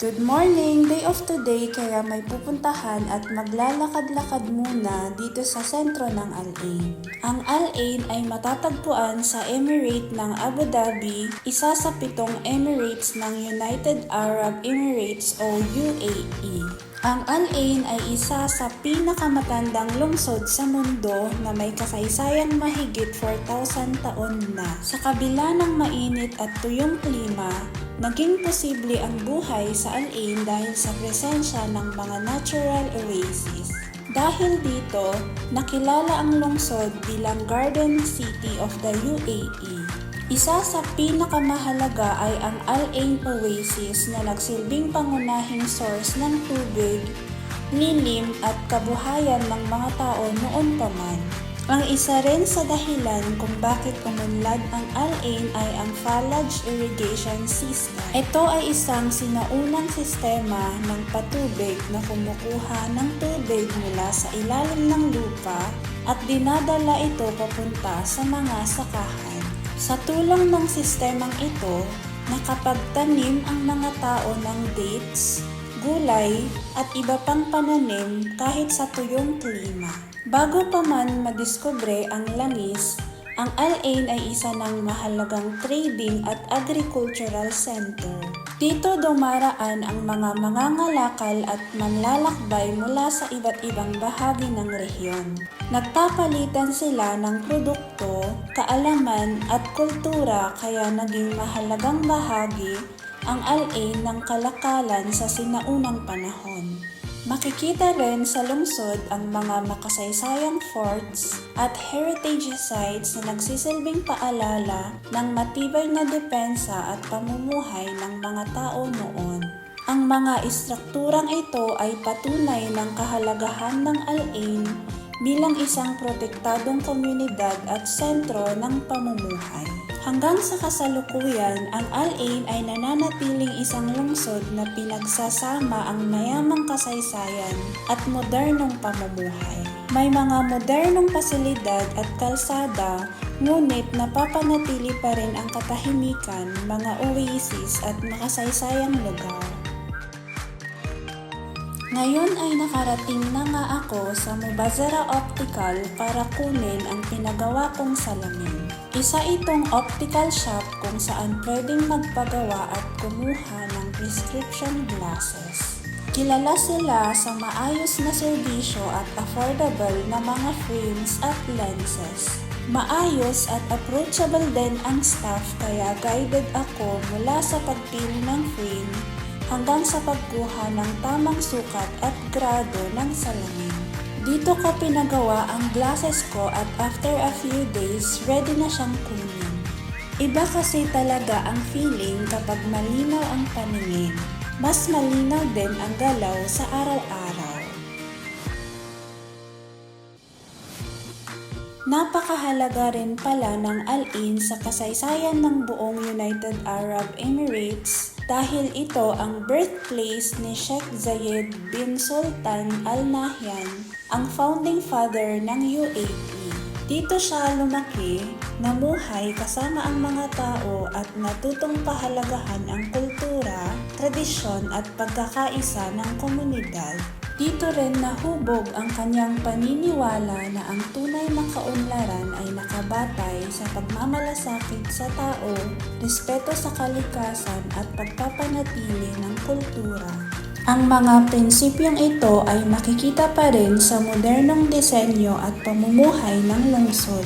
Good morning! Day of today kaya may pupuntahan at maglalakad-lakad muna dito sa sentro ng Al Ain. Ang Al Ain ay matatagpuan sa Emirate ng Abu Dhabi, isa sa 7 Emirates ng United Arab Emirates o UAE. Ang Al Ain ay isa sa pinakamatandang lungsod sa mundo na may kasaysayang mahigit 4,000 taon na. Sa kabila ng mainit at tuyong klima, naging posible ang buhay sa Al Ain dahil sa presensya ng mga natural oasis. Dahil dito, nakilala ang lungsod bilang Garden City of the UAE. Isa sa pinakamahalaga ay ang Al Ain Oasis na nagsilbing pangunahing source ng tubig, lilim at kabuhayan ng mga tao noon pa man. Ang isa rin sa dahilan kung bakit umunlad ang Al Ain ay ang Falaj Irrigation System. Ito ay isang sinaunang sistema ng patubig na kumukuha ng tubig mula sa ilalim ng lupa at dinadala ito papunta sa mga sakahan. Sa tulong ng sistemang ito, nakapagtanim ang mga tao ng dates, gulay at iba pang pananim kahit sa tuyong klima. Bago pa man madiskubre ang langis, ang Al Ain ay isa ng mahalagang trading at agricultural center. Dito dumaraan ang mga mangangalakal at manlalakbay mula sa iba't ibang bahagi ng rehiyon. Nagpapalitan sila ng produkto, kaalaman at kultura kaya naging mahalagang bahagi ang Al Ain ng kalakalan sa sinaunang panahon. Makikita rin sa lungsod ang mga makasaysayang forts at heritage sites na nagsisilbing paalala ng matibay na depensa at pamumuhay ng mga tao noon. Ang mga istrukturang ito ay patunay ng kahalagahan ng Al Ain bilang isang protektadong komunidad at sentro ng pamumuhay. Hanggang sa kasalukuyan, ang Al Ain ay nananatiling isang lungsod na pinagsasama ang mayamang kasaysayan at modernong pamumuhay. May mga modernong pasilidad at kalsada, ngunit napapanatili pa rin ang katahimikan, mga oasis at makasaysayang lugar. Ngayon ay nakarating na nga ako sa Mubazara Optical para kunin ang pinagawa kong salamin. Isa itong optical shop kung saan pwedeng magpagawa at kumuha ng prescription glasses. Kilala sila sa maayos na serbisyo at affordable na mga frames at lenses. Maayos at approachable din ang staff kaya guided ako mula sa pagpili ng frame hanggang sa pagkuha ng tamang sukat at grado ng salamin. Dito ko pinagawa ang glasses ko at after a few days, ready na siyang kunin. Iba kasi talaga ang feeling kapag malinaw ang paningin. Mas malinaw din ang galaw sa araw-araw. Napakahalaga rin pala ng Al Ain sa kasaysayan ng buong United Arab Emirates dahil ito ang birthplace ni Sheikh Zayed bin Sultan Al Nahyan, ang founding father ng UAE. Dito siya lumaki, namuhay kasama ang mga tao at natutong pahalagahan ang kultura, tradisyon at pagkakaisa ng komunidad. Dito rin nahubog ang kanyang paniniwala na ang tunay na kaunlaran ay nakabatay sa pagmamalasakit sa tao, respeto sa kalikasan at pagpapanatili ng kultura. Ang mga prinsipyong ito ay makikita pa rin sa modernong disenyo at pamumuhay ng lungsod.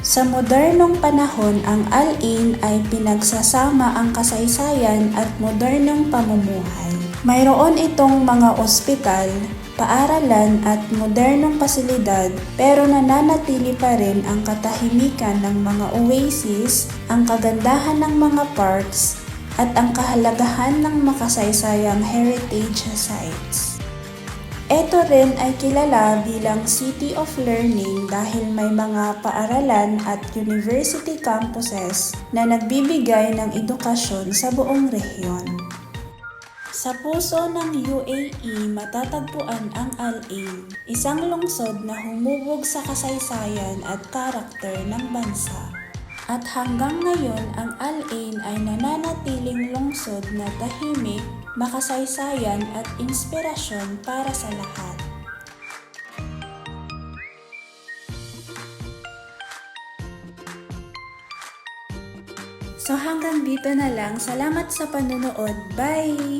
Sa modernong panahon, ang Al Ain ay pinagsasama ang kasaysayan at modernong pamumuhay. Mayroon itong mga ospital, paaralan at modernong pasilidad pero nananatili pa rin ang katahimikan ng mga oasis, ang kagandahan ng mga parks, at ang kahalagahan ng makasaysayang heritage sites. Ito rin ay kilala bilang City of Learning dahil may mga paaralan at university campuses na nagbibigay ng edukasyon sa buong rehiyon. Sa puso ng UAE matatagpuan ang Al Ain, isang lungsod na humubog sa kasaysayan at karakter ng bansa. At hanggang ngayon, ang Al-Ain ay nananatiling lungsod na tahimik, makasaysayan at inspirasyon para sa lahat. So hanggang dito na lang. Salamat sa panonood. Bye!